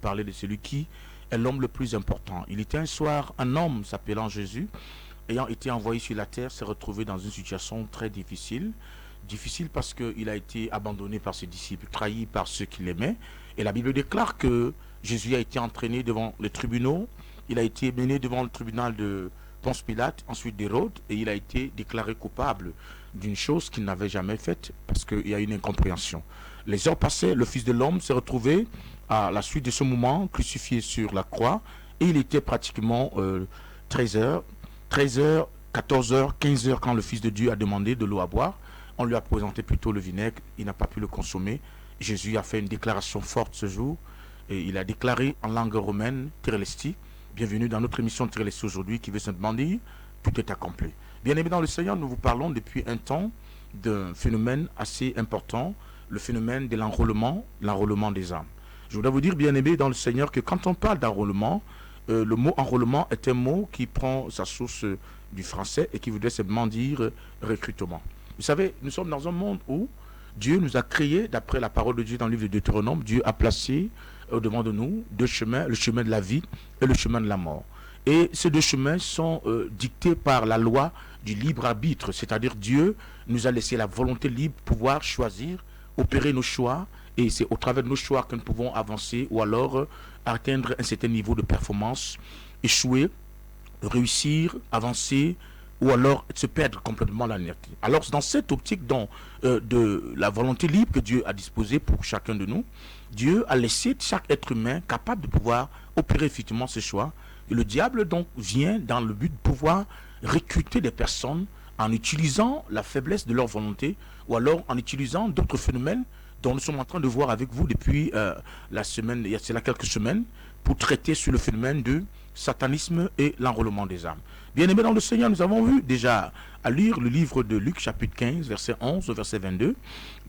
parler de celui qui est l'homme le plus important. Il était un soir un homme s'appelant Jésus, ayant été envoyé sur la terre, s'est retrouvé dans une situation très difficile. Difficile parce qu'il a été abandonné par ses disciples, trahi par ceux qui l'aimaient. Et la Bible déclare que Jésus a été entraîné devant les tribunaux. Il a été mené devant le tribunal de Ponce Pilate, ensuite d'Hérode, et il a été déclaré coupable d'une chose qu'il n'avait jamais faite parce qu'il y a une incompréhension. Les heures passaient, le Fils de l'homme s'est retrouvé à la suite de ce moment crucifié sur la croix, et il était pratiquement 13h, 14h, 15h quand le Fils de Dieu a demandé de l'eau à boire. On lui a présenté plutôt le vinaigre, il n'a pas pu le consommer. Jésus a fait une déclaration forte ce jour, et il a déclaré en langue romaine, Tirelesti. Bienvenue dans notre émission Tirelesti aujourd'hui qui veut simplement dire, tout est accompli. Bien aimé dans le Seigneur, nous vous parlons depuis un temps d'un phénomène assez important, le phénomène de l'enrôlement des âmes. Je voudrais vous dire, bien aimé dans le Seigneur, que quand on parle d'enrôlement, le mot enrôlement est un mot qui prend sa source du français et qui voudrait simplement dire recrutement. Vous savez, nous sommes dans un monde où Dieu nous a créés, d'après la parole de Dieu dans le livre de Deutéronome, Dieu a placé au-devant de nous deux chemins, le chemin de la vie et le chemin de la mort. Et ces deux chemins sont dictés par la loi du libre arbitre, c'est-à-dire Dieu nous a laissé la volonté libre de pouvoir choisir, opérer nos choix, et c'est au travers de nos choix que nous pouvons avancer ou alors atteindre un certain niveau de performance, échouer, réussir, avancer, ou alors se perdre complètement la liberté. Alors dans cette optique de la volonté libre que Dieu a disposée pour chacun de nous, Dieu a laissé chaque être humain capable de pouvoir opérer effectivement ses choix. Et le diable donc vient dans le but de pouvoir recruter des personnes en utilisant la faiblesse de leur volonté ou alors en utilisant d'autres phénomènes dont nous sommes en train de voir avec vous depuis la semaine, il y a cela quelques semaines, pour traiter sur le phénomène du satanisme et l'enrôlement des âmes. Bien aimés dans le Seigneur, nous avons vu déjà à lire le livre de Luc chapitre 15, verset 11 au verset 22,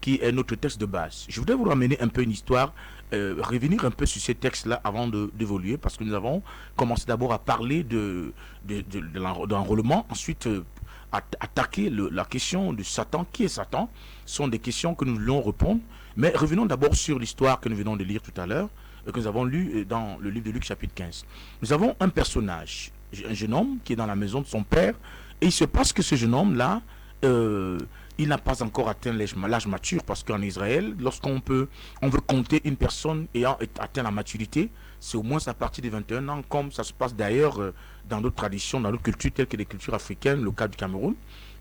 qui est notre texte de base. Je voudrais vous ramener un peu une histoire, revenir un peu sur ces textes-là avant d'évoluer, parce que nous avons commencé d'abord à parler de l'enrôlement, ensuite attaquer la question de Satan. Qui est Satan? Ce sont des questions que nous voulons répondre, mais revenons d'abord sur l'histoire que nous venons de lire tout à l'heure, que nous avons lu dans le livre de Luc chapitre 15. Nous avons un personnage, un jeune homme qui est dans la maison de son père, et il se passe que ce jeune homme-là, il n'a pas encore atteint l'âge mature, parce qu'en Israël, lorsqu'on veut compter une personne ayant atteint la maturité, c'est au moins à partir de 21 ans, comme ça se passe d'ailleurs dans d'autres traditions, dans d'autres cultures, telles que les cultures africaines, le cas du Cameroun.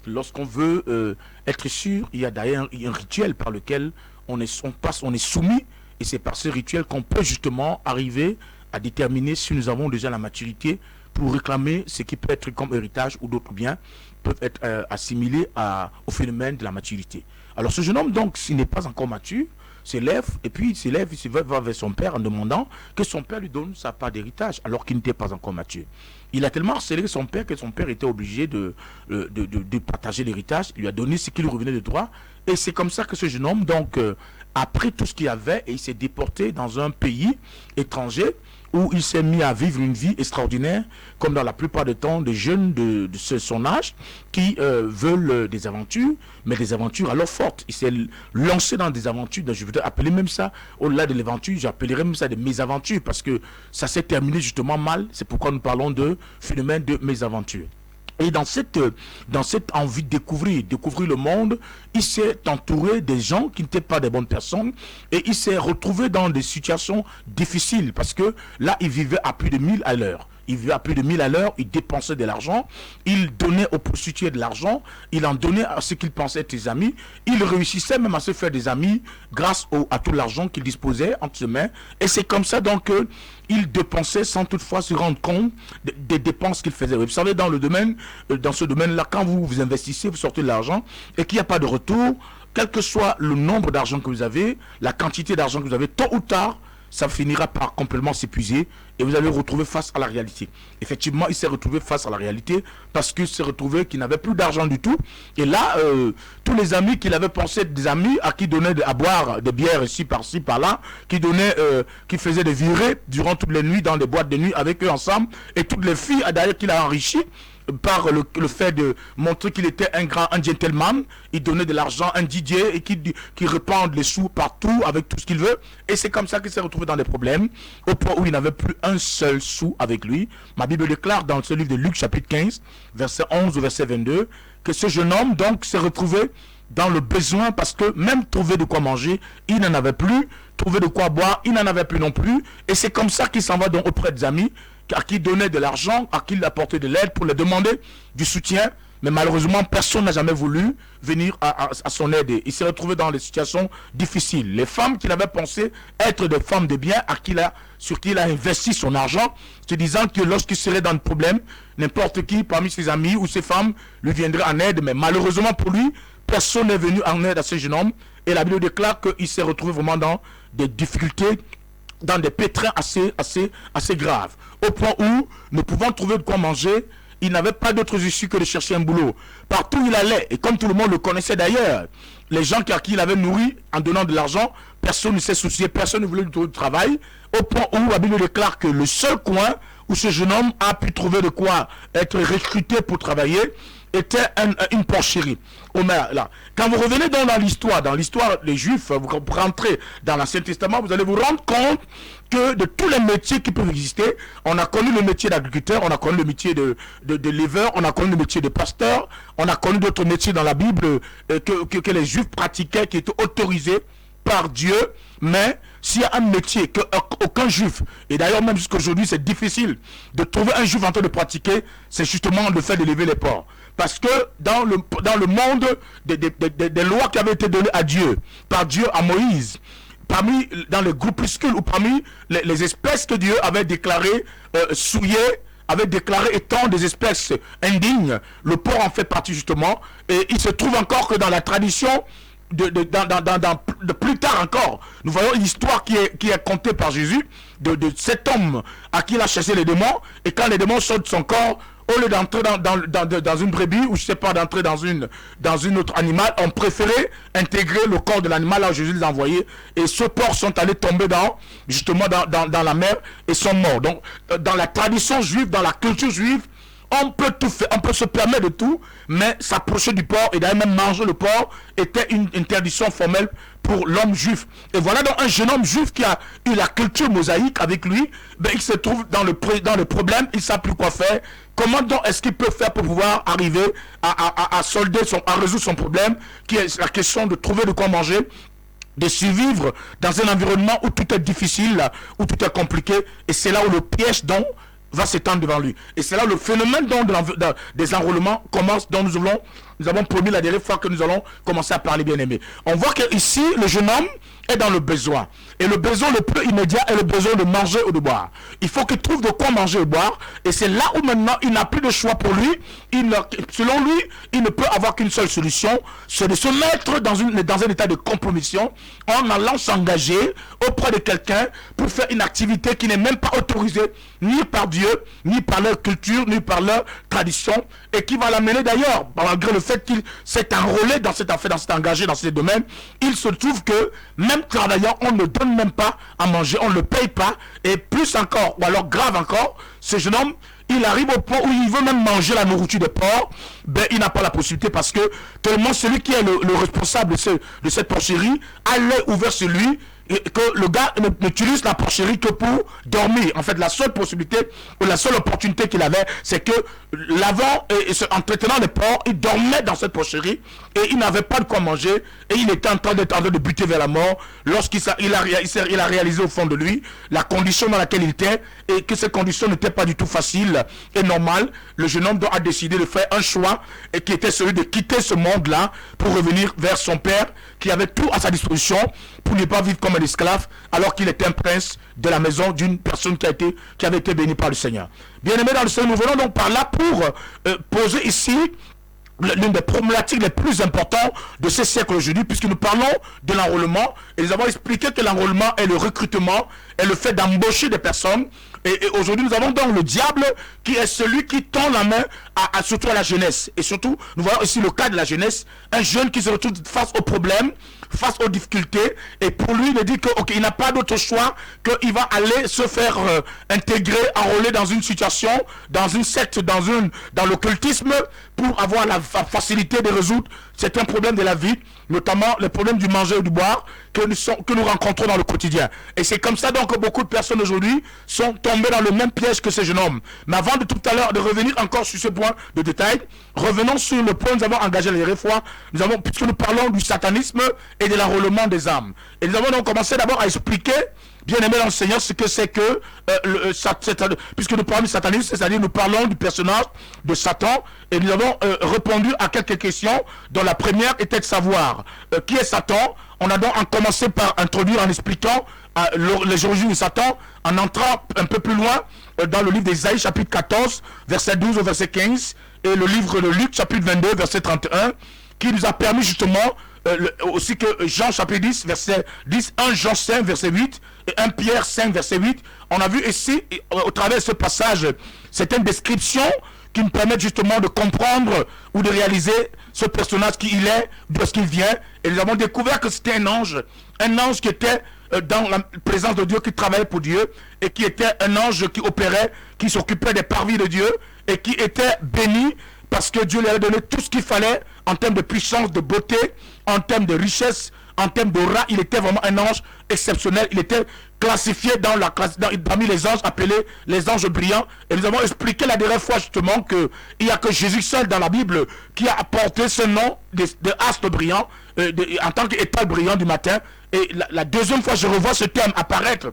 Lorsqu'on veut être sûr, il y a d'ailleurs un rituel par lequel on est soumis, et c'est par ce rituel qu'on peut justement arriver à déterminer si nous avons déjà la maturité pour réclamer ce qui peut être comme héritage ou d'autres biens peuvent être assimilés au phénomène de la maturité. Alors ce jeune homme, donc, s'il n'est pas encore mature, s'élève, et puis il se va vers son père en demandant que son père lui donne sa part d'héritage, alors qu'il n'était pas encore mature. Il a tellement harcelé son père que son père était obligé de partager l'héritage, il lui a donné ce qui lui revenait de droit, et c'est comme ça que ce jeune homme, donc, après tout ce qu'il avait, et il s'est déporté dans un pays étranger, où il s'est mis à vivre une vie extraordinaire, comme dans la plupart des temps des jeunes de son âge, qui veulent des aventures, mais des aventures alors fortes. Il s'est lancé dans des aventures, je voudrais appeler même ça, au-delà de l'aventure, j'appellerais même ça des mésaventures, parce que ça s'est terminé justement mal, c'est pourquoi nous parlons de phénomène de mésaventures. Et dans cette envie de découvrir le monde, il s'est entouré des gens qui n'étaient pas des bonnes personnes et il s'est retrouvé dans des situations difficiles parce que là, il vivait à plus de 1000 à l'heure. Il vivait à plus de 1000 à l'heure, il dépensait de l'argent, il donnait aux prostituées de l'argent, il en donnait à ce qu'il pensait être ses amis, il réussissait même à se faire des amis grâce à tout l'argent qu'il disposait entre ses mains. Et c'est comme ça donc il dépensait sans toutefois se rendre compte des dépenses qu'il faisait. Vous savez, dans ce domaine-là, quand vous investissez, vous sortez de l'argent et qu'il n'y a pas de retour, quel que soit le nombre d'argent que vous avez, la quantité d'argent que vous avez, tôt ou tard, ça finira par complètement s'épuiser et vous allez vous retrouver face à la réalité. Effectivement, il s'est retrouvé face à la réalité parce qu'il s'est retrouvé qu'il n'avait plus d'argent du tout. Et là, tous les amis qu'il avait pensé être des amis, à qui donnait à boire des bières ici, par-ci, par-là, qui faisaient des virées durant toutes les nuits dans des boîtes de nuit avec eux ensemble, et toutes les filles d'ailleurs qu'il a enrichies, par le fait de montrer qu'il était un gentleman. Il donnait de l'argent, un DJ, et qui répand les sous partout avec tout ce qu'il veut. Et c'est comme ça qu'il s'est retrouvé dans des problèmes, au point où il n'avait plus un seul sou avec lui. Ma Bible déclare dans ce livre de Luc chapitre 15, verset 11 au verset 22, que ce jeune homme donc s'est retrouvé dans le besoin, parce que même trouver de quoi manger, il n'en avait plus. Trouver de quoi boire, il n'en avait plus non plus. Et c'est comme ça qu'il s'en va donc auprès des amis, à qui donnait de l'argent, à qui il apportait de l'aide pour leur demander du soutien. Mais malheureusement, personne n'a jamais voulu venir à son aide. Il s'est retrouvé dans des situations difficiles. Les femmes qu'il avait pensé être des femmes de bien, sur qui il a investi son argent, se disant que lorsqu'il serait dans le problème, n'importe qui parmi ses amis ou ses femmes lui viendrait en aide. Mais malheureusement pour lui, personne n'est venu en aide à ce jeune homme. Et la Bible déclare qu'il s'est retrouvé vraiment dans des difficultés, dans des pétrins assez graves. Au point où, ne pouvant trouver de quoi manger, il n'avait pas d'autre issue que de chercher un boulot. Partout où il allait, et comme tout le monde le connaissait d'ailleurs, les gens à qui il avait nourri en donnant de l'argent, personne ne s'est soucié, personne ne voulait lui trouver de travail. Au point où la Bible déclare que le seul coin où ce jeune homme a pu trouver de quoi être recruté pour travailler, était une porcherie. Là. Quand vous revenez dans l'histoire des Juifs, vous rentrez dans l'Ancien Testament, vous allez vous rendre compte que de tous les métiers qui peuvent exister, on a connu le métier d'agriculteur, on a connu le métier de leveur, on a connu le métier de pasteur, on a connu d'autres métiers dans la Bible que les Juifs pratiquaient, qui étaient autorisés par Dieu. Mais s'il y a un métier qu'aucun juif, et d'ailleurs même jusqu'à aujourd'hui c'est difficile de trouver un juif en train de pratiquer, c'est justement le fait de lever les porcs. Parce que dans le monde des lois qui avaient été données à Dieu, par Dieu à Moïse, dans les groupuscules ou parmi les espèces que Dieu avait déclarées souillées, avait déclaré étant des espèces indignes, le porc en fait partie justement, et il se trouve encore que dans la tradition de plus tard encore, nous voyons une histoire qui est contée par Jésus de cet homme à qui il a chassé les démons, et quand les démons sortent de son corps, au lieu d'entrer dans une brebis, ou je sais pas, d'entrer dans une autre animal, on préférait intégrer le corps de l'animal là où Jésus les a envoyés, et ceux porcs sont allés tomber justement dans la mer et sont morts. Donc dans la tradition juive, dans la culture juive, on peut tout faire, on peut se permettre de tout, mais s'approcher du porc et d'ailleurs même manger le porc était une interdiction formelle pour l'homme juif. Et voilà donc un jeune homme juif qui a eu la culture mosaïque avec lui, ben il se trouve dans le problème, il ne sait plus quoi faire. Comment donc est-ce qu'il peut faire pour pouvoir arriver à résoudre son problème, qui est la question de trouver de quoi manger, de survivre dans un environnement où tout est difficile, où tout est compliqué, et c'est là où le piège donc va s'étendre devant lui. Et c'est là le phénomène donc des enrôlements commence, dont nous avons promis la dernière fois que nous allons commencer à parler, bien aimé. On voit que ici le jeune homme est dans le besoin. Et le besoin le plus immédiat est le besoin de manger ou de boire. Il faut qu'il trouve de quoi manger ou boire. Et c'est là où maintenant il n'a plus de choix pour lui. Selon lui, il ne peut avoir qu'une seule solution, c'est de se mettre dans un état de compromission en allant s'engager auprès de quelqu'un pour faire une activité qui n'est même pas autorisée ni par Dieu, ni par leur culture, ni par leur tradition, et qui va l'amener d'ailleurs, malgré le fait qu'il s'est enrôlé dans cette affaire, s'est engagé dans ce domaine, il se trouve que même travaillant, on ne donne même pas à manger, on ne le paye pas, et plus encore, ou alors grave encore, ce jeune homme, il arrive au point où il veut même manger la nourriture des porcs, ben il n'a pas la possibilité parce que tellement celui qui est le responsable de cette porcherie a l'œil ouvert sur lui, et que le gars n'utilise la porcherie que pour dormir. En fait, la seule possibilité ou la seule opportunité qu'il avait, c'est que l'avant, en traitant les porcs, il dormait dans cette porcherie et il n'avait pas de quoi manger et il était en train de buter vers la mort lorsqu'il a réalisé au fond de lui la condition dans laquelle il était et que ces conditions n'étaient pas du tout faciles et normales. Le jeune homme a décidé de faire un choix et qui était celui de quitter ce monde-là pour revenir vers son père qui avait tout à sa disposition pour ne pas vivre comme un esclave alors qu'il était un prince de la maison d'une personne qui avait été bénie par le Seigneur. Bien aimé dans le Seigneur, nous venons donc par là pour poser ici l'une des problématiques les plus importantes de ce siècle aujourd'hui, puisque nous parlons de l'enrôlement et nous avons expliqué que l'enrôlement est le recrutement, est le fait d'embaucher des personnes. Et aujourd'hui, nous avons donc le diable qui est celui qui tend la main surtout à la jeunesse. Et surtout, nous voyons ici le cas de la jeunesse, un jeune qui se retrouve face au problème, face aux difficultés. Et pour lui, il dit qu'il n'a pas d'autre choix, qu'il va aller se faire intégrer, enrôler dans une situation, dans une secte, dans l'occultisme, pour avoir la facilité de résoudre certains problèmes de la vie, notamment les problèmes du manger et du boire que nous rencontrons dans le quotidien. Et c'est comme ça donc que beaucoup de personnes aujourd'hui sont tombées dans le même piège que ce jeune homme. Mais avant de tout à l'heure de revenir encore sur ce point de détail, revenons sur le point où nous avons engagé la dernière fois, puisque nous parlons du satanisme et de l'enrôlement des âmes. Et nous avons donc commencé d'abord à expliquer, bien aimé dans le Seigneur, ce que c'est que, puisque nous parlons du satanisme, c'est-à-dire nous parlons du personnage de Satan, et nous avons répondu à quelques questions, dont la première était de savoir qui est Satan. On a donc commencé par introduire en expliquant les origines de Satan, en entrant un peu plus loin dans le livre d'Ésaïe, chapitre 14, verset 12 au verset 15, et le livre de Luc, chapitre 22, verset 31, qui nous a permis justement aussi que Jean chapitre 10 verset 10, 1 Jean 5 verset 8 et 1 Pierre 5 verset 8. On a vu ici au travers de ce passage certaines descriptions qui nous permettent justement de comprendre ou de réaliser ce personnage qui il est, d'où est-ce qu'il vient. Et nous avons découvert que c'était un ange qui était dans la présence de Dieu, qui travaillait pour Dieu, et qui était un ange qui opérait, qui s'occupait des parvis de Dieu, et qui était béni parce que Dieu lui avait donné tout ce qu'il fallait en termes de puissance, de beauté, en termes de richesse, en termes d'aura. Il était vraiment un ange exceptionnel. Il était classifié parmi les anges appelés les anges brillants. Et nous avons expliqué la dernière fois justement qu'il n'y a que Jésus seul dans la Bible qui a apporté ce nom de astre brillant, en tant qu'étoile brillant du matin. Et la deuxième fois, je revois ce terme apparaître.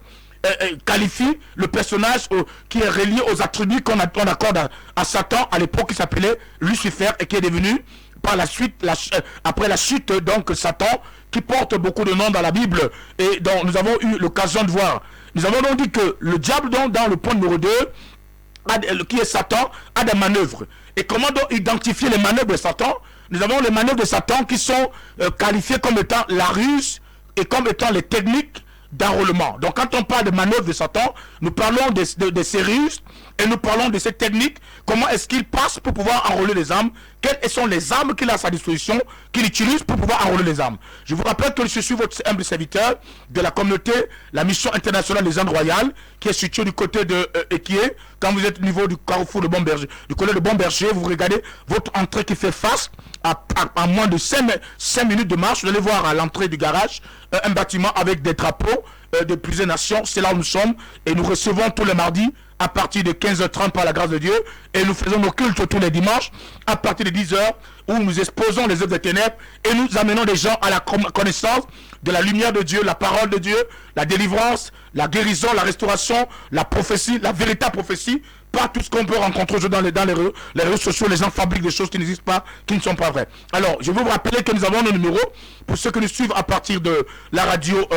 Qualifie le personnage qui est relié aux attributs qu'on accorde à Satan à l'époque, qui s'appelait Lucifer, et qui est devenu par la suite, après la chute donc Satan, qui porte beaucoup de noms dans la Bible, et donc nous avons eu l'occasion de voir. Nous avons donc dit que le diable donc, dans le point numéro 2, qui est Satan, a des manœuvres. Et comment donc identifier les manœuvres de Satan? Nous avons les manœuvres de Satan qui sont qualifiées comme étant la ruse et comme étant les techniques d'enrôlement. Donc quand on parle de manœuvre de Satan, nous parlons de ces ruses et nous parlons de ces techniques. Comment est-ce qu'il passe pour pouvoir enrôler les âmes? Quelles sont les armes qu'il a à sa disposition, qu'il utilise pour pouvoir enrôler les âmes? Je vous rappelle que je suis votre humble serviteur de la communauté, la mission internationale des Indes royales, qui est située du côté de Ekié. Quand vous êtes au niveau du carrefour de Bomberger, du côté de Bomberger, vous regardez votre entrée qui fait face à moins de 5 minutes de marche. Vous allez voir à l'entrée du garage un bâtiment avec des drapeaux de plusieurs nations. C'est là où nous sommes, et nous recevons tous les mardis à partir de 15h30 par la grâce de Dieu, et nous faisons nos cultes tous les dimanches à partir de 10h, où nous exposons les œuvres des ténèbres et nous amenons les gens à la connaissance de la lumière de Dieu, la parole de Dieu, la délivrance, la guérison, la restauration, la prophétie, la véritable prophétie. Pas tout ce qu'on peut rencontrer aujourd'hui dans les réseaux sociaux. Les gens fabriquent des choses qui n'existent pas, qui ne sont pas vraies. Alors, je veux vous rappeler que nous avons nos numéros. Pour ceux qui nous suivent à partir de la radio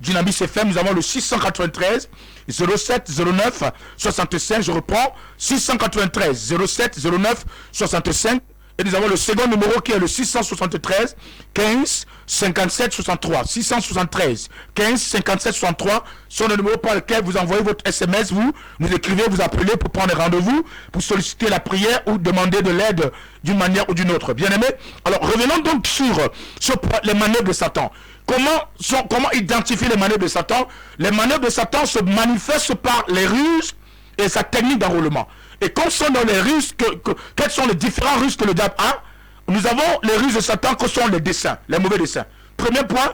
Dynamis FM, nous avons le 693 07 09 65. Je reprends, 693 07 09 65. Et nous avons le second numéro qui est le 673 15 57 63. 673 15 57 63 sont le numéro par lequel vous envoyez votre SMS, vous écrivez, vous appelez pour prendre rendez-vous, pour solliciter la prière ou demander de l'aide d'une manière ou d'une autre. Bien aimé, alors revenons donc sur les manœuvres de Satan. Comment identifier les manœuvres de Satan? Les manœuvres de Satan se manifestent par les ruses et sa technique d'enrôlement. Et comme sont dans les ruses, quels sont les différents ruses que le diable a? Nous avons les ruses de Satan que sont les desseins, les mauvais desseins. Premier point,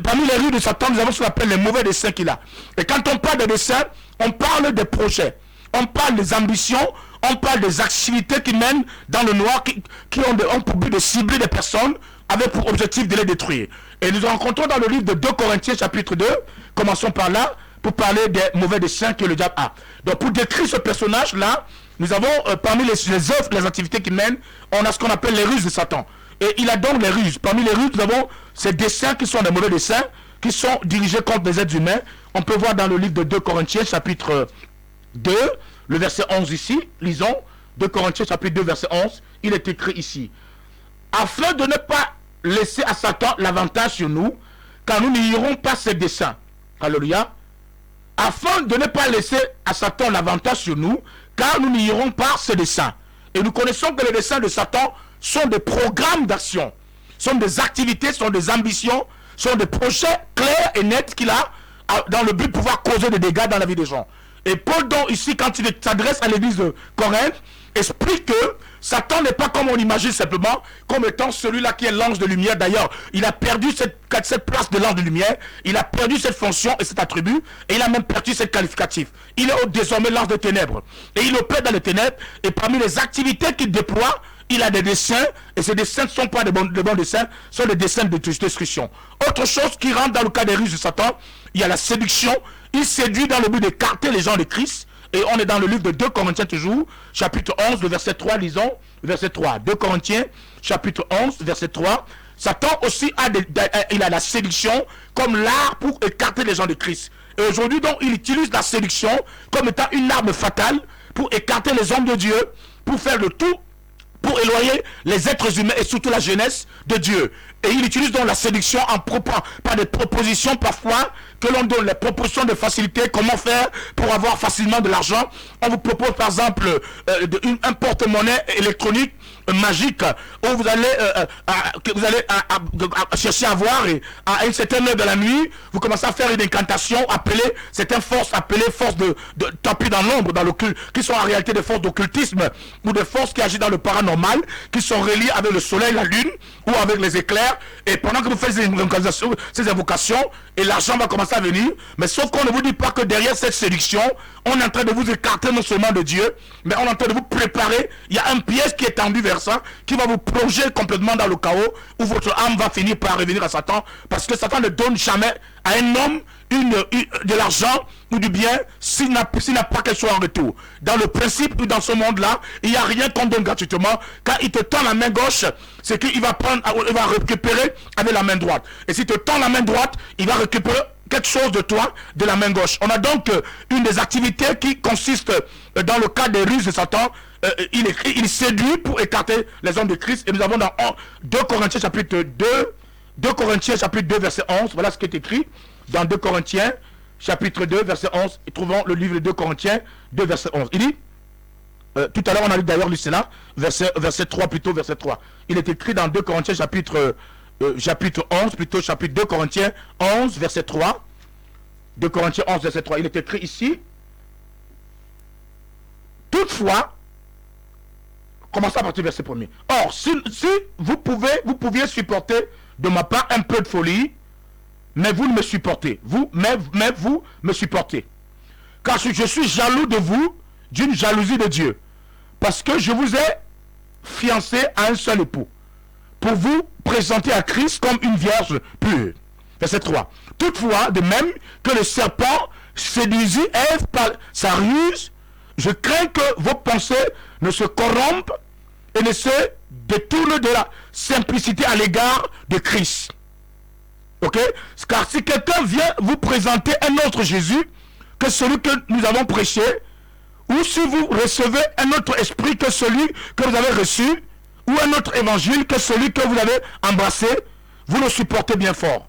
parmi les ruses de Satan, nous avons ce qu'on appelle les mauvais desseins qu'il a. Et quand on parle de desseins, on parle des projets, on parle des ambitions, on parle des activités qui mènent dans le noir, qui ont pour but de cibler des personnes avec pour objectif de les détruire. Et nous rencontrons dans le livre de 2 Corinthiens chapitre 2, commençons par là, pour parler des mauvais desseins que le diable a. Donc pour décrire ce personnage-là, nous avons parmi les œuvres, les activités qu'il mène, on a ce qu'on appelle les ruses de Satan. Et il a donc les ruses. Parmi les ruses, nous avons ces desseins qui sont des mauvais desseins, qui sont dirigés contre les êtres humains. On peut voir dans le livre de 2 Corinthiens chapitre 2, le verset 11 ici. Lisons 2 Corinthiens chapitre 2, verset 11. Il est écrit ici: afin de ne pas laisser à Satan l'avantage sur nous, car nous n'ignorons pas ses desseins. Alléluia. Afin de ne pas laisser à Satan l'avantage sur nous, car nous n'ignorons pas ses desseins. Et nous connaissons que les desseins de Satan sont des programmes d'action. sont des activités, sont des ambitions, sont des projets clairs et nets qu'il a dans le but de pouvoir causer des dégâts dans la vie des gens. Et Paul, donc, ici, quand il s'adresse à l'église de Corinthe, explique que Satan n'est pas comme on imagine simplement, comme étant celui-là qui est l'ange de lumière. D'ailleurs, il a perdu cette place de l'ange de lumière, il a perdu cette fonction et cet attribut, et il a même perdu cette qualificatif. Il est désormais l'ange de ténèbres. Et il opère dans les ténèbres, et parmi les activités qu'il déploie, il a des dessins, et ces dessins ne sont pas de bons dessins, ce sont des dessins de destruction. Autre chose qui rentre dans le cas des ruses de Satan, il y a la séduction. Il séduit dans le but d'écarter les gens de Christ. Et on est dans le livre de 2 Corinthiens toujours, chapitre 11, le verset 3, lisons, verset 3. 2 Corinthiens, chapitre 11, verset 3. Satan aussi il a la séduction comme l'art pour écarter les gens de Christ. Et aujourd'hui, donc, il utilise la séduction comme étant une arme fatale pour écarter les hommes de Dieu, pour faire le tout, pour éloigner les êtres humains et surtout la jeunesse de Dieu. Et il utilise donc la séduction par des propositions parfois que l'on donne, les propositions de facilité, comment faire pour avoir facilement de l'argent. On vous propose par exemple un porte-monnaie électronique magique où vous allez chercher à voir et à une certaine heure de la nuit, vous commencez à faire une incantation, appeler certaines forces, forces de tapis dans l'ombre, dans l'occulte, qui sont en réalité des forces d'occultisme ou des forces qui agissent dans le paranormal, qui sont reliées avec le soleil, la lune ou avec les éclairs. Et pendant que vous faites ces invocations, et l'argent va commencer à venir, mais sauf qu'on ne vous dit pas que derrière cette séduction, on est en train de vous écarter non seulement de Dieu, mais on est en train de vous préparer. Il y a un piège qui est tendu vers ça, qui va vous plonger complètement dans le chaos, où votre âme va finir par revenir à Satan, parce que Satan ne donne jamais à un homme de l'argent ou du bien s'il n'a pas quelque chose en retour. Dans le principe, dans ce monde-là, il n'y a rien qu'on donne gratuitement. Quand il te tend la main gauche, c'est qu'il va récupérer avec la main droite. Et s'il te tend la main droite, il va récupérer quelque chose de toi de la main gauche. On a donc une des activités qui consiste dans le cas des ruses de Satan. Il séduit pour écarter les hommes de Christ. Et nous avons dans 2 Corinthiens chapitre 2 Corinthiens chapitre 2 verset 11, voilà ce qui est écrit dans 2 Corinthiens chapitre 2 verset 11, et trouvons le livre de 2 Corinthiens 2 verset 11. Il dit, tout à l'heure on a d'ailleurs lu cela, verset 3 plutôt, verset 3. Il est écrit dans 2 Corinthiens chapitre 11, plutôt chapitre 2 Corinthiens 11 verset 3. 2 Corinthiens 11 verset 3, il est écrit ici, toutefois, commençons à partir du verset 1er. Or, si vous pouviez supporter de ma part un peu de folie, mais vous ne me supportez. Mais vous me supportez. Car je suis jaloux de vous, d'une jalousie de Dieu. Parce que je vous ai fiancé à un seul époux, pour vous présenter à Christ comme une vierge pure. Verset 3. Toutefois, de même que le serpent séduisit Ève par sa ruse, je crains que vos pensées ne se corrompent et ne se détournent de la simplicité à l'égard de Christ. Ok? Car si quelqu'un vient vous présenter un autre Jésus que celui que nous avons prêché, ou si vous recevez un autre esprit que celui que vous avez reçu, ou un autre évangile que celui que vous avez embrassé, vous le supportez bien fort.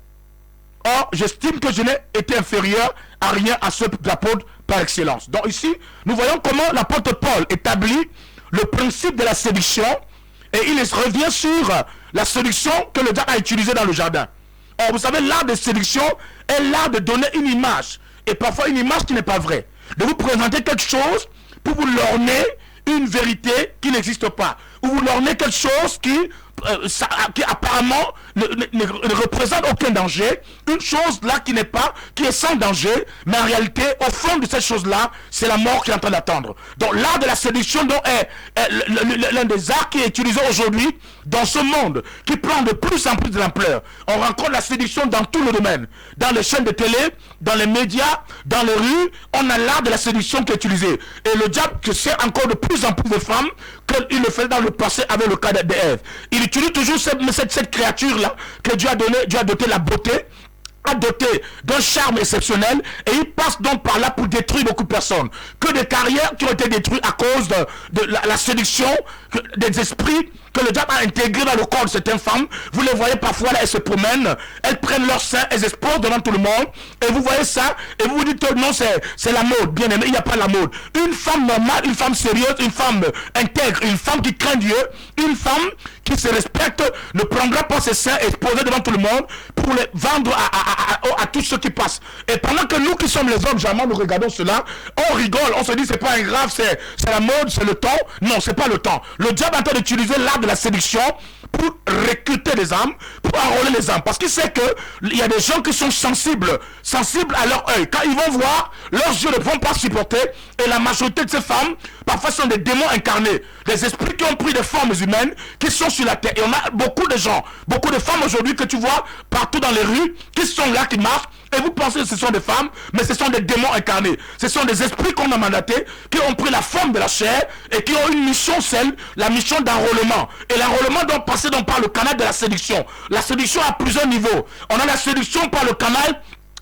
Or, j'estime que je n'ai été inférieur à rien à ceux de l'apôtre par excellence. Donc ici, nous voyons comment l'apôtre Paul établit le principe de la séduction, et il revient sur la séduction que le diable a utilisée dans le jardin. Or, vous savez, l'art de séduction est l'art de donner une image, et parfois une image qui n'est pas vraie. De vous présenter quelque chose pour vous lorner une vérité qui n'existe pas. Ou vous lorner quelque chose qui apparemment ne représente aucun danger. Une chose là qui est sans danger, mais en réalité, au fond de cette chose-là, c'est la mort qui est en train d'attendre. Donc l'art de la séduction donc, est l'un des arts qui est utilisé aujourd'hui dans ce monde, qui prend de plus en plus de l'ampleur. On rencontre la séduction dans tous les domaines. Dans les chaînes de télé, dans les médias, dans les rues, on a l'art de la séduction qui est utilisé. Et le diable se sert encore de plus en plus de femmes qu'il le fait dans le passé avec le cas d'Ève. Il utilise toujours cette créature-là que Dieu a doté la beauté, a doté d'un charme exceptionnel, et il passe donc par là pour détruire détruit beaucoup de personnes, que des carrières qui ont été détruites à cause de la séduction des esprits que le diable a intégré dans le corps de certaines femmes. Vous les voyez parfois là, elles se promènent, elles prennent leur sein, elles exposent devant tout le monde, et vous voyez ça, et vous vous dites que non, c'est la mode. Bien aimé, il n'y a pas la mode. Une femme normale, une femme sérieuse, une femme intègre, une femme qui craint Dieu, une femme qui se respecte, ne prendra pas ses seins exposés devant tout le monde pour les vendre à tous ceux qui passent. Et pendant que nous qui sommes les hommes, jamais nous regardons cela, on rigole, on se dit c'est pas un grave, c'est la mode, c'est le temps. Non, c'est pas le temps. Le diable est en train d'utiliser l'art de la séduction pour recruter des âmes, pour enrôler les âmes. Parce qu'il sait qu'il y a des gens qui sont sensibles à leur œil. Quand ils vont voir, leurs yeux ne vont pas supporter. Et la majorité de ces femmes, parfois, sont des démons incarnés. Des esprits qui ont pris des formes humaines, qui sont sur la terre. Et on a beaucoup de gens, beaucoup de femmes aujourd'hui que tu vois partout dans les rues, qui sont là, qui marchent. Et vous pensez que ce sont des femmes, mais ce sont des démons incarnés. Ce sont des esprits qu'on a mandatés, qui ont pris la forme de la chair et qui ont une mission, la mission d'enrôlement. Et l'enrôlement doit passer donc par le canal de la séduction. La séduction a plusieurs niveaux. On a la séduction par le canal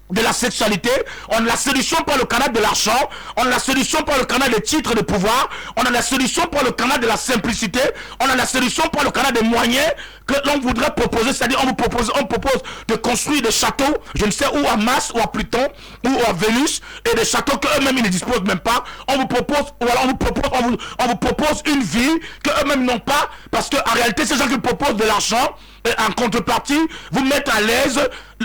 de la sexualité, on a la séduction par le canal de l'argent, on a la séduction par le canal des titres de pouvoir, on a la séduction par le canal de la simplicité, on a la séduction par le canal des moyens que l'on voudrait proposer, c'est-à-dire on propose de construire des châteaux, je ne sais où, à Mars ou à Pluton ou à Vénus, et des châteaux qu'eux-mêmes ils ne disposent même pas. On vous propose, voilà, on vous propose une vie qu'eux-mêmes n'ont pas, parce qu'en réalité ces gens qui proposent de l'argent, en contrepartie, vous mettre à l'aise,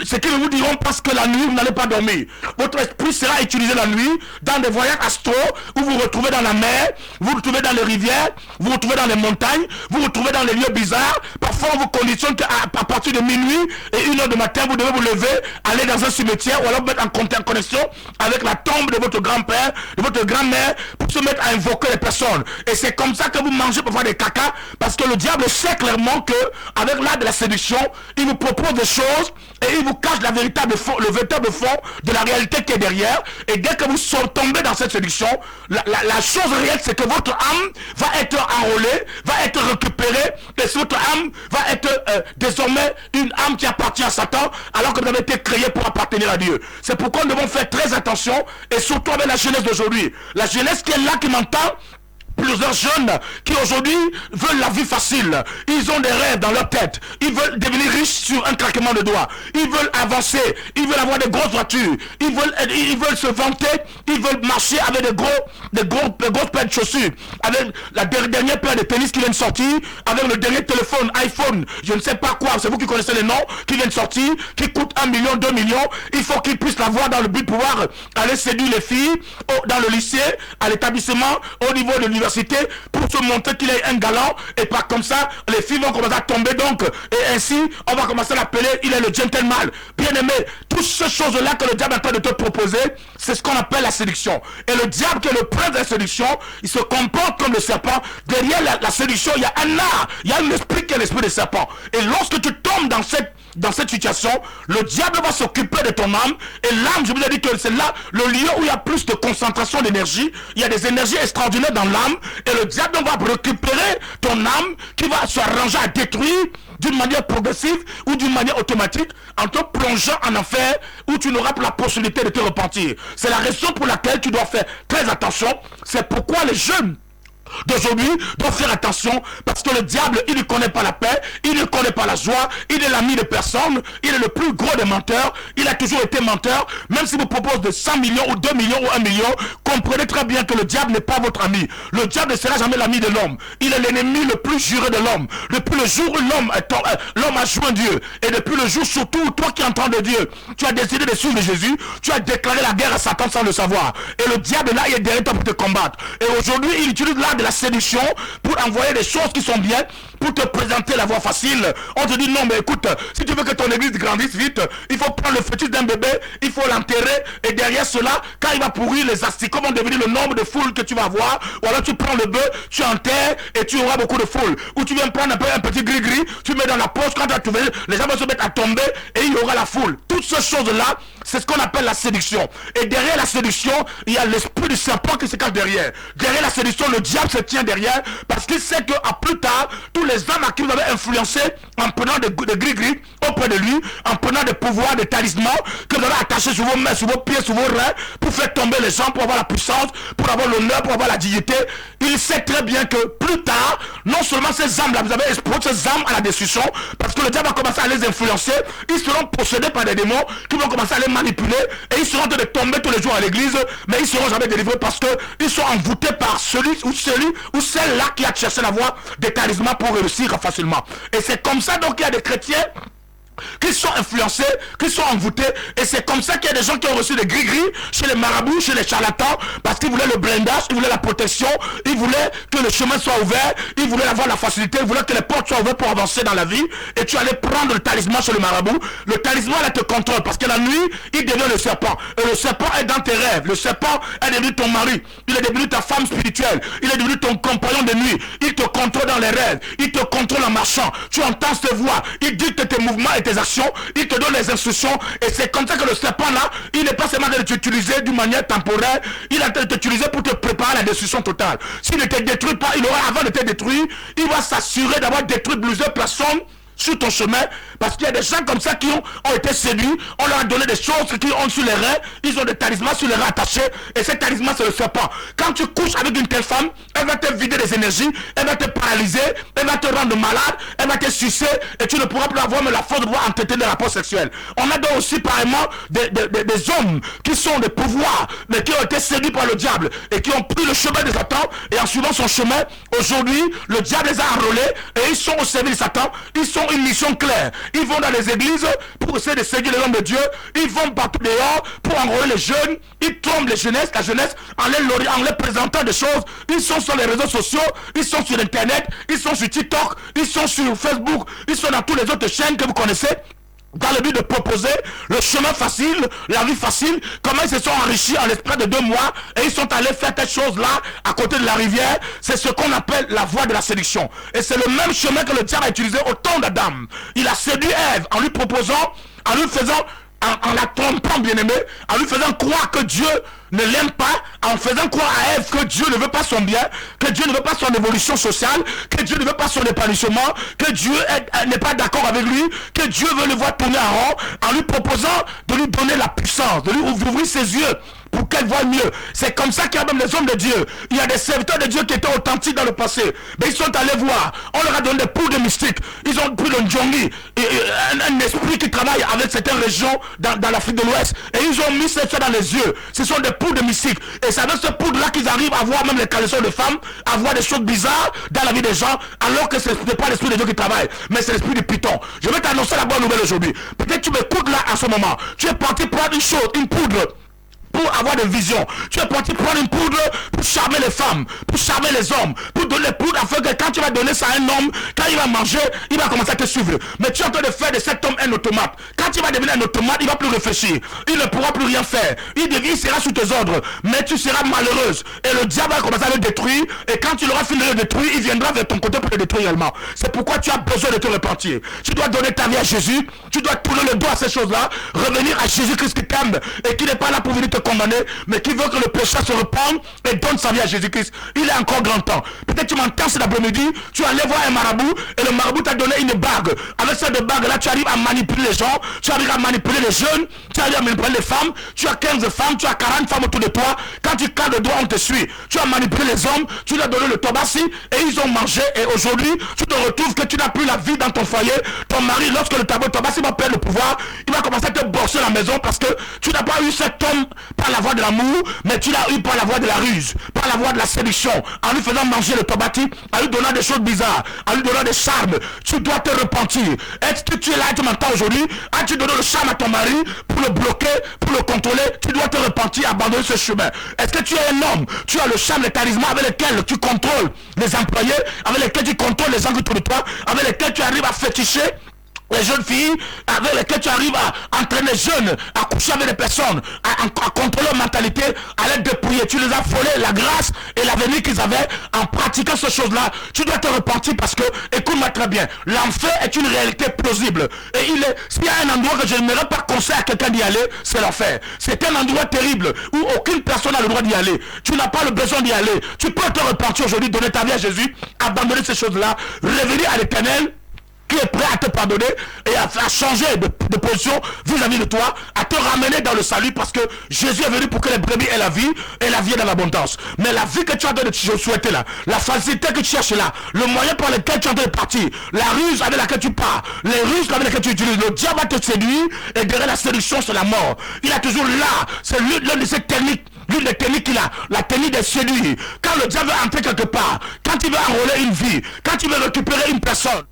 ce qu'ils vous diront parce que la nuit, vous n'allez pas dormir. Votre esprit sera utilisé la nuit dans des voyages astraux où vous vous retrouvez dans la mer, vous vous retrouvez dans les rivières, vous vous retrouvez dans les montagnes, vous vous retrouvez dans les lieux bizarres. Parfois, on vous conditionne qu'à partir de minuit et 1h du matin, vous devez vous lever, aller dans un cimetière ou alors mettre en connexion avec la tombe de votre grand-père, de votre grand-mère pour se mettre à invoquer les personnes. Et c'est comme ça que vous mangez parfois des caca parce que le diable sait clairement que avec l'art de la séduction, il vous propose des choses et il vous cache le véritable fond de la réalité qui est derrière. Et dès que vous tombez dans cette séduction, la chose réelle, c'est que votre âme va être enrôlée, va être récupérée, et votre âme va être désormais une âme qui appartient à Satan, alors que vous avez été créé pour appartenir à Dieu. C'est pourquoi nous devons faire très attention, et surtout avec la jeunesse d'aujourd'hui. La jeunesse qui est là, qui m'entend, plusieurs jeunes qui aujourd'hui veulent la vie facile. Ils ont des rêves dans leur tête. Ils veulent devenir riches sur un claquement de doigts. Ils veulent avancer. Ils veulent avoir des grosses voitures. Ils veulent se vanter. Ils veulent marcher avec des grosses paires de chaussures. Avec la dernière paire de tennis qui vient de sortir. Avec le dernier téléphone, iPhone, je ne sais pas quoi. C'est vous qui connaissez les noms qui viennent de sortir. Qui coûte 1 million, 2 millions. Il faut qu'ils puissent l'avoir dans le but de pouvoir aller séduire les filles dans le lycée, à l'établissement, au niveau de l'université, pour se montrer qu'il est un galant, et pas comme ça les filles vont commencer à tomber, donc et ainsi on va commencer à l'appeler il est le gentleman. Bien aimé, toutes ces choses là que le diable est en train de te proposer, c'est ce qu'on appelle la séduction. Et le diable qui est le prince de la séduction, il se comporte comme le serpent. Derrière la séduction, il y a un art, il y a un esprit qui est l'esprit des serpents. Et lorsque tu tombes dans cette situation, le diable va s'occuper de ton âme. Et l'âme, je vous ai dit que c'est là le lieu où il y a plus de concentration d'énergie. Il y a des énergies extraordinaires dans l'âme. Et le diable va récupérer ton âme, qui va s'arranger à détruire d'une manière progressive ou d'une manière automatique, en te plongeant en enfer où tu n'auras pas la possibilité de te repentir. C'est la raison pour laquelle tu dois faire très attention. C'est pourquoi les jeunes d'aujourd'hui doivent faire attention, parce que le diable, il ne connaît pas la paix, il ne connaît pas la joie, il est l'ami de personne, il est le plus gros des menteurs, il a toujours été menteur. Même si vous propose de 100 millions ou 2 millions ou 1 million, comprenez très bien que le diable n'est pas votre ami. Le diable ne sera jamais l'ami de l'homme. Il est l'ennemi le plus juré de l'homme. Depuis le jour où l'homme a joint Dieu, et depuis le jour surtout où toi qui entends de Dieu, tu as décidé de suivre Jésus, tu as déclaré la guerre à Satan sans le savoir. Et le diable là, il est derrière toi pour te combattre. Et aujourd'hui, il utilise là de la séduction pour envoyer des choses qui sont bien, pour te présenter la voie facile. On te dit non, mais écoute, si tu veux que ton église grandisse vite, il faut prendre le fœtus d'un bébé, il faut l'enterrer, et derrière cela, quand il va pourrir, les asticots vont devenir le nombre de foules que tu vas avoir. Ou alors tu prends le bœuf, tu enterres et tu auras beaucoup de foules. Ou tu viens prendre un petit gris-gris, tu mets dans la poche, quand tu as trouvé, les gens vont se mettre à tomber et il y aura la foule. Toutes ces choses-là, c'est ce qu'on appelle la séduction. Et derrière la séduction, il y a l'esprit du serpent qui se cache derrière. Derrière la séduction, le diable se tient derrière, parce qu'il sait qu'à plus tard, tous les les hommes à qui vous avez influencé en prenant des gris-gris auprès de lui, en prenant des pouvoirs, des talismans que vous avez attachés sur vos mains, sur vos pieds, sur vos reins, pour faire tomber les gens, pour avoir la puissance, pour avoir l'honneur, pour avoir la dignité. Il sait très bien que plus tard, non seulement ces âmes-là, vous avez exposé ces âmes à la destruction, parce que le diable va commencer à les influencer, ils seront possédés par des démons qui vont commencer à les manipuler, et ils seront en train de tomber tous les jours à l'église, mais ils ne seront jamais délivrés parce qu'ils sont envoûtés par celui ou celle-là qui a cherché la voie des talismans pour réussir facilement. Et c'est comme ça donc qu'il y a des chrétiens qui sont influencés, qui sont envoûtés, et c'est comme ça qu'il y a des gens qui ont reçu des gris-gris chez les marabouts, chez les charlatans, parce qu'ils voulaient le blindage, ils voulaient la protection, ils voulaient que le chemin soit ouvert, ils voulaient avoir la facilité, ils voulaient que les portes soient ouvertes pour avancer dans la vie, et tu allais prendre le talisman chez le marabout. Le talisman là te contrôle, parce que la nuit, il devient le serpent, et le serpent est dans tes rêves, le serpent est devenu ton mari, il est devenu ta femme spirituelle, il est devenu ton compagnon de nuit, il te contrôle dans les rêves, il te contrôle en marchant, tu entends ses voix, il dicte tes mouvements et tes actions, il te donne les instructions, et c'est comme ça que le serpent là, il n'est pas seulement de t'utiliser d'une manière temporaire, il est en train de t'utiliser pour te préparer à la destruction totale. S'il ne te détruit pas, il aura, avant de te détruire, il va s'assurer d'avoir détruit plusieurs personnes sur ton chemin, parce qu'il y a des gens comme ça qui ont été séduits, on leur a donné des choses qu'ils ont sur les reins, ils ont des talismans sur les reins attachés, et ces talismans c'est le serpent. Quand tu couches avec une telle femme, elle va te vider des énergies, elle va te paralyser, elle va te rendre malade, elle va te sucer, et tu ne pourras plus avoir la force de pouvoir entretenir des rapports sexuels. On a donc aussi pareillement des hommes qui sont des pouvoirs, mais qui ont été séduits par le diable, et qui ont pris le chemin de Satan, et en suivant son chemin, aujourd'hui, le diable les a enrôlés, et ils sont au service de Satan, ils sont une mission claire. Ils vont dans les églises pour essayer de séduire les hommes de Dieu. Ils vont partout dehors pour enrôler les jeunes. Ils trompent la jeunesse en les présentant des choses. Ils sont sur les réseaux sociaux, ils sont sur internet, ils sont sur TikTok, ils sont sur Facebook, ils sont dans toutes les autres chaînes que vous connaissez, dans le but de proposer le chemin facile, la vie facile. Comment ils se sont enrichis en l'espace de 2 mois, et ils sont allés faire cette chose là à côté de la rivière. C'est ce qu'on appelle la voie de la séduction, et c'est le même chemin que le diable a utilisé au temps d'Adam. Il a séduit Ève en lui proposant, en lui faisant, en la trompant, bien aimé, en lui faisant croire que Dieu ne l'aime pas, en faisant croire à Ève que Dieu ne veut pas son bien, que Dieu ne veut pas son évolution sociale, que Dieu ne veut pas son épanouissement, que Dieu n'est pas d'accord avec lui, que Dieu veut le voir tourner en rond, en lui proposant de lui donner la puissance, de lui ouvrir ses yeux pour qu'elle voie mieux. C'est comme ça qu'il y a même les hommes de Dieu. Il y a des serviteurs de Dieu qui étaient authentiques dans le passé, mais ils sont allés voir. On leur a donné des poudres mystiques. Ils ont pris le Njongi, un esprit qui travaille avec certaines régions dans l'Afrique de l'Ouest, et ils ont mis ça dans les yeux. Ce sont des poudres mystiques, et c'est avec ce poudre là qu'ils arrivent à voir même les caleçons de femmes, à voir des choses bizarres dans la vie des gens, alors que ce n'est pas l'esprit de Dieu qui travaille, mais c'est l'esprit du python. Je vais t'annoncer la bonne nouvelle aujourd'hui. Peut-être tu m'écoutes là en ce moment, tu es parti prendre une chose, une poudre, pour avoir des visions. Tu es parti prendre une poudre pour charmer les femmes, pour charmer les hommes, pour donner les poudres afin que quand tu vas donner ça à un homme, quand il va manger, il va commencer à te suivre. Mais tu es en train de faire de cet homme un automate. Quand il va devenir un automate, il va plus réfléchir. Il ne pourra plus rien faire. Il sera sous tes ordres, mais tu seras malheureuse. Et le diable va commencer à le détruire. Et quand tu l'auras fini de le détruire, il viendra vers ton côté pour le détruire également. C'est pourquoi tu as besoin de te repentir. Tu dois donner ta vie à Jésus. Tu dois tourner le dos à ces choses-là. Revenir à Jésus-Christ qui t'aime et qui n'est pas là pour venir te condamné, mais qui veut que le pécheur se repente et donne sa vie à Jésus-Christ. Il est encore grand temps. Peut-être tu m'entends cet après-midi, tu allais voir un marabout, et le marabout t'a donné une bague. Avec cette bague là, tu arrives à manipuler les gens, tu arrives à manipuler les jeunes, tu arrives à manipuler les femmes. Tu as 15 femmes, tu as 40 femmes autour de toi. Quand tu cadres le doigt, on te suit. Tu as manipulé les hommes, tu leur as donné le tobassi, et ils ont mangé, et aujourd'hui tu te retrouves que tu n'as plus la vie dans ton foyer. Ton mari, lorsque le tobassi va perdre le pouvoir, il va commencer à te bosser la maison, parce que tu n'as pas eu cet homme par la voie de l'amour, mais tu l'as eu par la voie de la ruse, par la voie de la séduction, en lui faisant manger le tobati, en lui donnant des choses bizarres, en lui donnant des charmes. Tu dois te repentir. Est-ce que tu es là et tu m'entends aujourd'hui? As-tu donné le charme à ton mari pour le bloquer, pour le contrôler? Tu dois te repentir, abandonner ce chemin. Est-ce que tu es un homme? Tu as le charme, les talismans avec lesquels tu contrôles les employés, avec lesquels tu contrôles les gens autour de toi, avec lesquels tu arrives à féticher les jeunes filles avec lesquelles tu arrives à entraîner jeunes, à coucher avec des personnes, à contrôler leur mentalité, à les dépouiller. Tu les as volé la grâce et l'avenir qu'ils avaient en pratiquant ces choses-là. Tu dois te repentir parce que, écoute-moi très bien, l'enfer est une réalité plausible. Et s'il y a un endroit que je n'aimerais pas conseiller à quelqu'un d'y aller, c'est l'enfer. C'est un endroit terrible où aucune personne n'a le droit d'y aller. Tu n'as pas le besoin d'y aller. Tu peux te repentir aujourd'hui, donner ta vie à Jésus, abandonner ces choses-là, revenir à l'Éternel, qui est prêt à te pardonner et à changer de position vis-à-vis de toi, à te ramener dans le salut, parce que Jésus est venu pour que les brebis aient la vie et la vie dans l'abondance. Mais la vie que tu as de souhaiter là, la facilité que tu cherches là, le moyen par lequel tu as de partir, la ruse avec laquelle tu pars, les ruses avec lesquelles tu utilises, le diable va te séduire, et derrière la séduction c'est la mort. Il a toujours là, c'est l'une de ces techniques. L'une des techniques qu'il a, la technique de séduire. Quand le diable veut entrer quelque part, quand il veut enrôler une vie, quand il veut récupérer une personne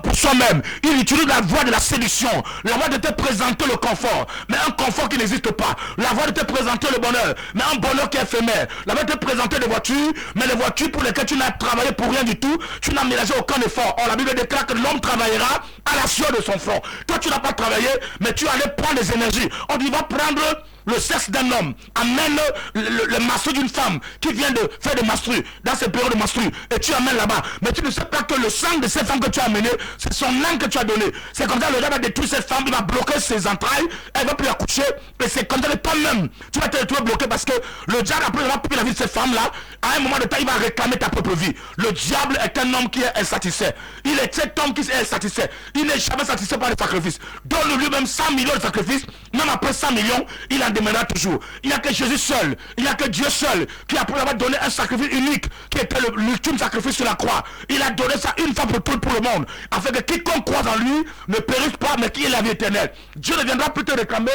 pour soi-même, il utilise la voie de la séduction, la voie de te présenter le confort, mais un confort qui n'existe pas, la voie de te présenter le bonheur, mais un bonheur qui est éphémère, la voie de te présenter des voitures, mais les voitures pour lesquelles tu n'as travaillé pour rien du tout, tu n'as ménagé aucun effort. Or la Bible déclare que l'homme travaillera à la sueur de son front. Toi tu n'as pas travaillé, mais tu allais prendre des énergies. On dit va prendre le sexe d'un homme, amène le mastu d'une femme qui vient de faire des mastues, dans ces périodes de mastues, et tu amènes là-bas. Mais tu ne sais pas que le sang de cette femme que tu as amené, c'est son âme que tu as donné. C'est comme ça que le diable va détruire cette femme, il va bloquer ses entrailles, elle va plus accoucher, et c'est comme ça que toi-même, tu vas te retrouver bloqué, parce que le diable, après avoir pris la vie de cette femme-là, à un moment de temps, il va réclamer ta propre vie. Le diable est un homme qui est insatisfait. Il est cet homme qui est insatisfait. Il n'est jamais satisfait par les sacrifices. Donne lui-même 100 millions de sacrifices, même après 100 millions, il en demandera toujours. Il n'y a que Jésus seul, il n'y a que Dieu seul qui a pu avoir donné un sacrifice unique qui était l'ultime sacrifice sur la croix. Il a donné ça une fois pour tout pour le monde, afin que quiconque croit en lui ne périsse pas, mais qui ait la vie éternelle. Dieu ne viendra plus te réclamer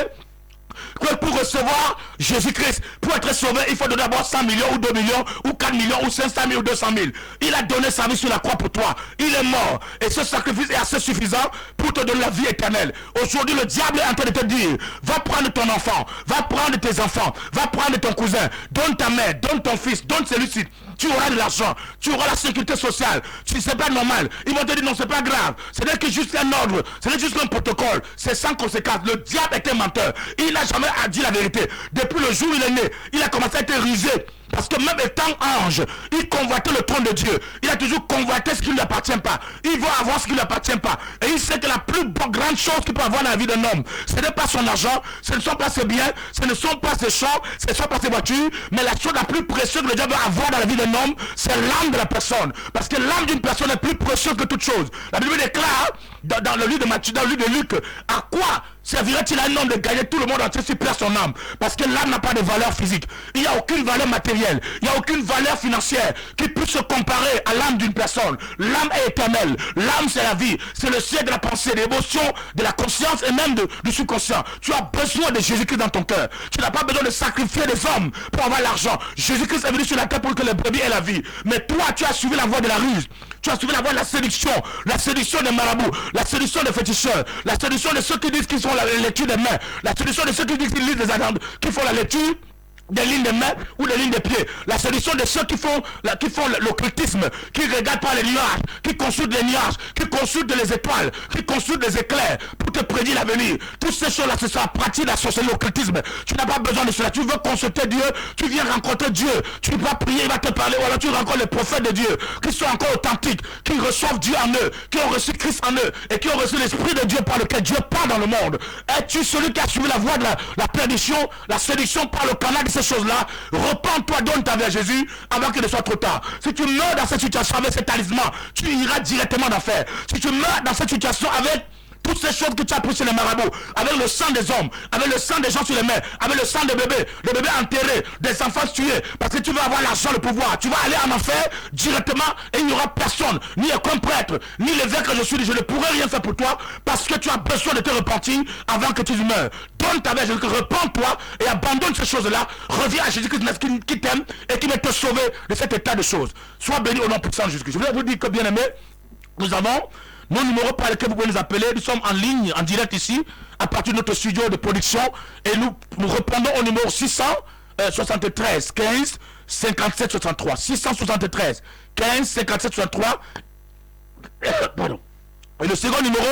que pour recevoir Jésus-Christ, pour être sauvé, il faut donner d'abord 100 millions ou 2 millions ou 4 millions ou 500 000 ou 200 000. Il a donné sa vie sur la croix pour toi. Il est mort. Et ce sacrifice est assez suffisant pour te donner la vie éternelle. Aujourd'hui, le diable est en train de te dire, va prendre ton enfant, va prendre tes enfants, va prendre ton cousin, donne ta mère, donne ton fils, donne celui-ci. Tu auras de l'argent, tu auras la sécurité sociale. Si c'est pas normal, ils vont te dire non, c'est pas grave. Ce n'est que juste un ordre, ce n'est juste un protocole. C'est sans conséquence. Le diable est un menteur. Il n'a jamais dit la vérité. Depuis le jour où il est né, il a commencé à être rusé. Parce que même étant ange, il convoitait le trône de Dieu. Il a toujours convoité ce qui ne lui appartient pas. Il veut avoir ce qui ne lui appartient pas. Et il sait que la plus grande chose qu'il peut avoir dans la vie d'un homme, ce n'est pas son argent, ce ne sont pas ses biens, ce ne sont pas ses champs, ce ne sont pas ses voitures, mais la chose la plus précieuse que le diable veut avoir dans la vie d'un homme, c'est l'âme de la personne. Parce que l'âme d'une personne est plus précieuse que toute chose. La Bible déclare dans le livre de Matthieu, dans le livre de Luc, à quoi servirait-il à un homme de gagner tout le monde entier s'il perd son âme? Parce que l'âme n'a pas de valeur physique. Il n'y a aucune valeur matérielle. Il n'y a aucune valeur financière qui puisse se comparer à l'âme d'une personne. L'âme est éternelle. L'âme, c'est la vie. C'est le siècle de la pensée, de l'émotion, de la conscience et même du subconscient. Tu as besoin de Jésus-Christ dans ton cœur. Tu n'as pas besoin de sacrifier des hommes pour avoir l'argent. Jésus-Christ est venu sur la terre pour que les brebis aient la vie. Mais toi, tu as suivi la voie de la ruse. Tu as suivi la voie de la séduction des marabouts, la séduction des féticheurs, la séduction de ceux qui disent qu'ils sont la lecture des mains, la séduction de ceux qui disent qu'ils lisent des attentes, qui font la lecture des lignes de mains ou des lignes de pieds, la solution de ceux qui font l'occultisme, qui regardent par les nuages, qui consultent les nuages, qui consultent les étoiles, qui consultent les éclairs pour te prédire l'avenir. Toutes ces choses-là, c'est ça, pratique la sorcellerie, l'occultisme. Tu n'as pas besoin de cela. Tu veux consulter Dieu, tu viens rencontrer Dieu. Tu vas prier, il va te parler. Ou alors tu rencontres les prophètes de Dieu, qui sont encore authentiques, qui reçoivent Dieu en eux, qui ont reçu Christ en eux, et qui ont reçu l'Esprit de Dieu par lequel Dieu parle dans le monde. Es-tu celui qui a suivi la voie de la perdition, la séduction par le canal de ces choses-là? Repends-toi, donne ta vie à Jésus avant qu'il ne soit trop tard. Si tu meurs dans cette situation avec cet talisman, tu iras directement d'enfer. Si tu meurs dans cette situation avec toutes ces choses que tu as prises sur les marabouts, avec le sang des hommes, avec le sang des gens sur les mains, avec le sang des bébés enterrés, des enfants tués, parce que tu veux avoir l'argent, le pouvoir, tu vas aller en enfer directement et il n'y aura personne, ni aucun prêtre, ni l'évêque que je suis, je ne pourrai rien faire pour toi parce que tu as besoin de te repentir avant que tu meurs. Donne ta vie à Jésus, repends-toi et abandonne ces choses-là, reviens à Jésus-Christ qui t'aime et qui veut te sauver de cet état de choses. Sois béni au nom puissant de Jésus-Christ. Je voulais vous dire que, bien aimé, nous avons nos numéros par lesquels vous pouvez nous appeler. Nous sommes en ligne, en direct ici, à partir de notre studio de production. Et nous répondons au numéro 673 15 57 63. 673 15 57 63. Pardon. Et le second numéro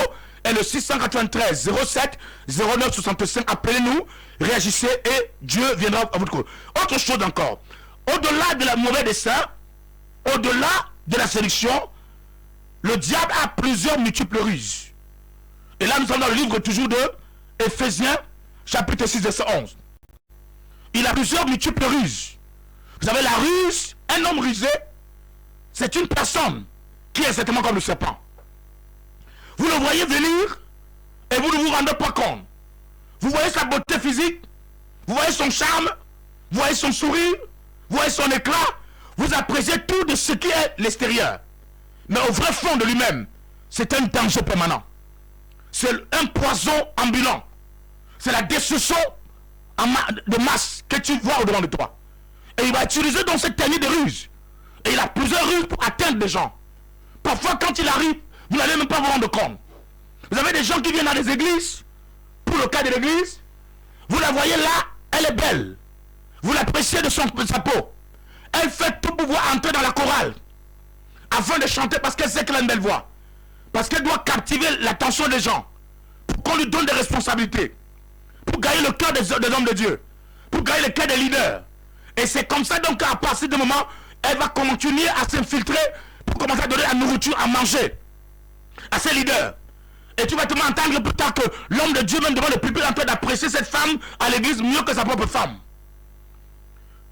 est le 693 07 09 65. Appelez-nous, réagissez et Dieu viendra à votre cause. Autre chose encore, au-delà de la mauvaise dessein, au-delà de la séduction, le diable a plusieurs multiples ruses. Et là, nous sommes dans le livre toujours de Éphésiens, chapitre 6, verset 11. Il a plusieurs multiples ruses. Vous avez la ruse, un homme rusé, c'est une personne qui est exactement comme le serpent. Vous le voyez venir et vous ne vous rendez pas compte. Vous voyez sa beauté physique, vous voyez son charme, vous voyez son sourire, vous voyez son éclat, vous appréciez tout de ce qui est l'extérieur. Mais au vrai fond de lui-même, c'est un danger permanent. C'est un poison ambulant. C'est la destruction de masse que tu vois au-devant de toi. Et il va utiliser donc cette technique de ruse. Et il a plusieurs ruses pour atteindre des gens. Parfois, quand il arrive, vous n'allez même pas vous rendre compte. Vous avez des gens qui viennent dans les églises. Pour le cas de l'église, vous la voyez là, elle est belle. Vous l'appréciez de sa peau. Elle fait tout pour pouvoir entrer dans la chorale. Afin de chanter parce qu'elle sait qu'elle a une belle voix. Parce qu'elle doit captiver l'attention des gens. Pour qu'on lui donne des responsabilités. Pour gagner le cœur des hommes de Dieu. Pour gagner le cœur des leaders. Et c'est comme ça donc qu'à partir de moment, elle va continuer à s'infiltrer pour commencer à donner la nourriture à manger à ses leaders. Et tu vas te entendre plus tard que l'homme de Dieu même devant le public en train d'apprécier cette femme à l'église mieux que sa propre femme.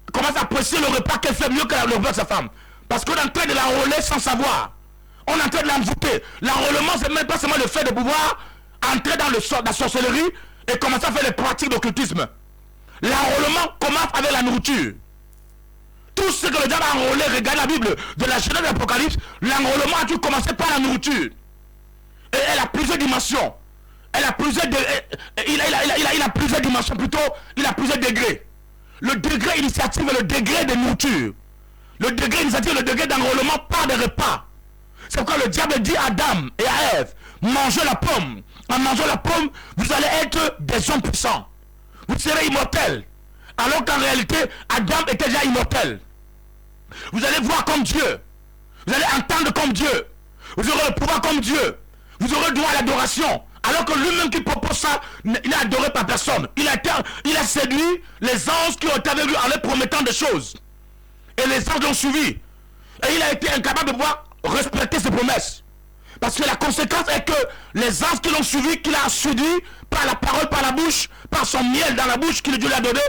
Il commence à apprécier le repas qu'elle fait mieux que le repas de sa femme. Parce qu'on est en train de l'enrôler sans savoir. On est en train de l'envoûter. L'enrôlement, c'est même pas seulement le fait de pouvoir entrer dans la sorcellerie et commencer à faire les pratiques d'occultisme. L'enrôlement commence avec la nourriture. Tout ce que le diable a enrôlé, regarde la Bible, de la Genèse de l'Apocalypse, l'enrôlement a dû commencer par la nourriture. Et elle a plusieurs dimensions. Elle a plusieurs il a plusieurs dimensions, plutôt, il a plusieurs degrés. Le degré initiative est le degré de nourriture. Le degré initiative, le degré d'enrôlement par des repas. C'est pourquoi le diable dit à Adam et à Ève, mangez la pomme. En mangeant la pomme, vous allez être des hommes puissants. Vous serez immortels. Alors qu'en réalité, Adam était déjà immortel. Vous allez voir comme Dieu. Vous allez entendre comme Dieu. Vous aurez le pouvoir comme Dieu. Vous aurez droit à l'adoration. Alors que lui-même qui propose ça, il n'est adoré par personne. Il a séduit les anges qui ont été avec lui en leur promettant des choses. Et les anges l'ont suivi. Et il a été incapable de pouvoir respecter ses promesses. Parce que la conséquence est que les anges qui l'ont suivi, qu'il a séduit par la parole, par la bouche, par son miel dans la bouche que Dieu lui a donné,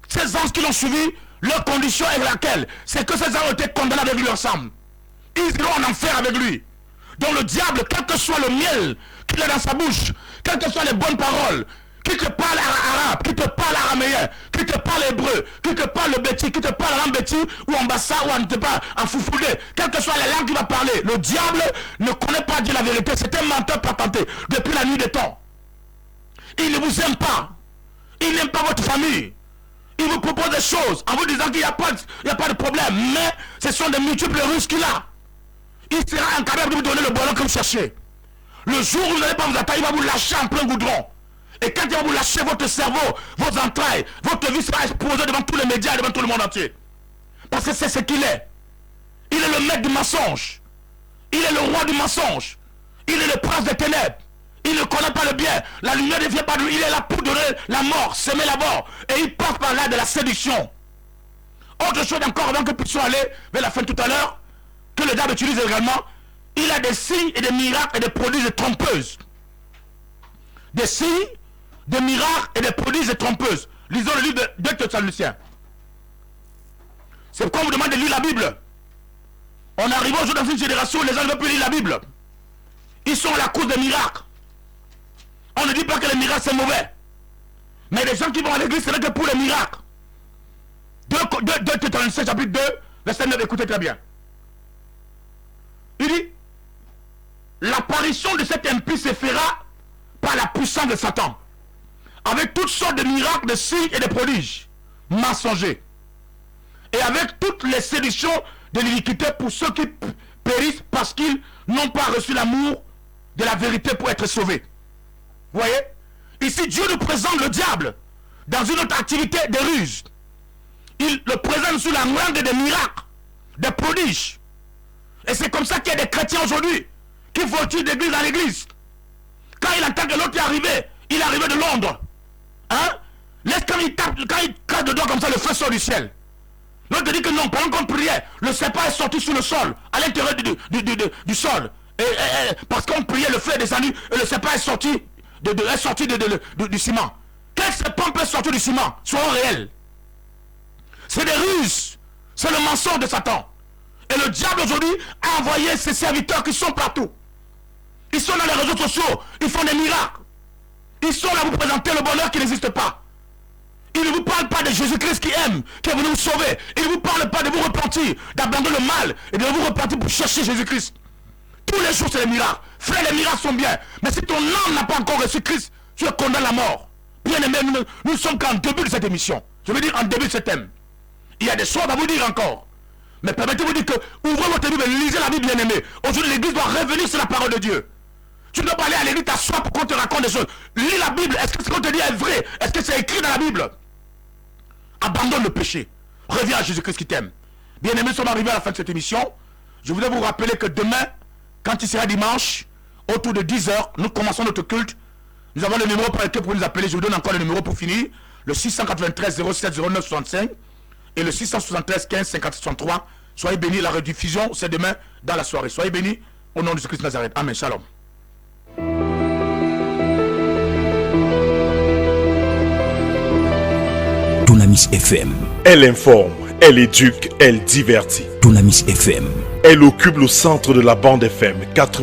ces anges qui l'ont suivi, leur condition est laquelle? C'est que ces anges ont été condamnés avec lui ensemble. Ils iront en enfer avec lui. Donc le diable, quel que soit le miel qu'il a dans sa bouche, quelles que soient les bonnes paroles, qui te parle arabe, qui te parle araméen, qui te parle hébreu, qui te parle le béti, qui te parle en béti, ou en bassa, ou en te parle en foufoudé, quelle que soit la langue qu'il va parler, le diable ne connaît pas dire la vérité. C'est un menteur patenté depuis la nuit des temps. Il ne vous aime pas. Il n'aime pas votre famille. Il vous propose des choses en vous disant qu'il n'y a pas de problème, mais ce sont des multiples ruses qu'il a. Il sera incapable de vous donner le bonheur que vous cherchez. Le jour où vous n'allez pas vous attendre, il va vous lâcher en plein goudron. Et quand il va vous lâcher, votre cerveau, vos entrailles, votre vie sera exposée devant tous les médias et devant tout le monde entier. Parce que c'est ce qu'il est. Il est le maître du mensonge. Il est le roi du mensonge. Il est le prince des ténèbres. Il ne connaît pas le bien. La lumière ne vient pas de lui. Il est là pour donner la mort, semer la mort. Et il passe par là de la séduction. Autre chose encore, avant que nous puissions aller vers la fin tout à l'heure, que le diable utilise également, il a des signes et des miracles et des prodiges trompeuses. Des signes, des miracles et des prodiges trompeuses. Lisons le livre de 2 Thessaloniciens. C'est pourquoi on vous demande de lire la Bible. On arrive aujourd'hui dans une génération où les gens ne veulent plus lire la Bible. Ils sont à la cause des miracles. On ne dit pas que les miracles c'est mauvais. Mais les gens qui vont à l'église, ce n'est que pour les miracles. 2 Thessaloniciens chapitre 2, verset 9, écoutez très bien. Il dit, l'apparition de cet impie se fera par la puissance de Satan, avec toutes sortes de miracles, de signes et de prodiges mensongers, et avec toutes les séductions de l'iniquité pour ceux qui périssent parce qu'ils n'ont pas reçu l'amour de la vérité pour être sauvés. Vous voyez? Ici, Dieu nous présente le diable dans une autre activité de ruse. Il le présente sous la langue des miracles, des prodiges. Et c'est comme ça qu'il y a des chrétiens aujourd'hui qui font d'église à l'église. Quand il entend que l'autre est arrivé de Londres. Hein? Laisse quand il casse dedans comme ça, le feu sort du ciel. L'autre dit que non, pendant qu'on priait, le serpent est sorti sur le sol, à l'intérieur du sol. Parce qu'on priait, le feu est descendu et le serpent est sorti, du ciment. Quel serpent peut sortir du ciment? Soyons réels. C'est des ruses. C'est le mensonge de Satan. Et le diable aujourd'hui a envoyé ses serviteurs qui sont partout. Ils sont dans les réseaux sociaux. Ils font des miracles. Ils sont là pour vous présenter le bonheur qui n'existe pas. Ils ne vous parlent pas de Jésus-Christ qui aime, qui est venu vous sauver. Ils ne vous parlent pas de vous repentir, d'abandonner le mal et de vous repentir pour chercher Jésus-Christ. Tous les jours, c'est les miracles. Frère, les miracles sont bien. Mais si ton âme n'a pas encore reçu Christ, tu es condamné à la mort. Bien aimé, nous ne sommes qu'en début de cette émission. Je veux dire en début de ce thème. Il y a des choses à vous dire encore. Mais permettez-moi de dire que ouvrez votre Bible et lisez la Bible, bien aimé. Aujourd'hui, l'église doit revenir sur la parole de Dieu. Tu ne dois pas aller à l'église t'asseoir pour qu'on te raconte des choses. Lis la Bible. Est-ce que ce qu'on te dit est vrai? Est-ce que c'est écrit dans la Bible? Abandonne le péché. Reviens à Jésus-Christ qui t'aime. Bien aimé, nous sommes arrivés à la fin de cette émission. Je voudrais vous rappeler que demain, quand il sera dimanche, autour de 10h, nous commençons notre culte. Nous avons le numéro par lequel vous pouvez nous appeler. Je vous donne encore le numéro pour finir. Le 693 07 09 65 et le 673 15 50 63. Soyez bénis. La rediffusion, c'est demain dans la soirée. Soyez bénis au nom de Jésus-Christ de Nazareth. Amen. Shalom. Dunamis FM. Elle informe, elle éduque, elle divertit. Dunamis FM. Elle occupe le centre de la bande FM 80.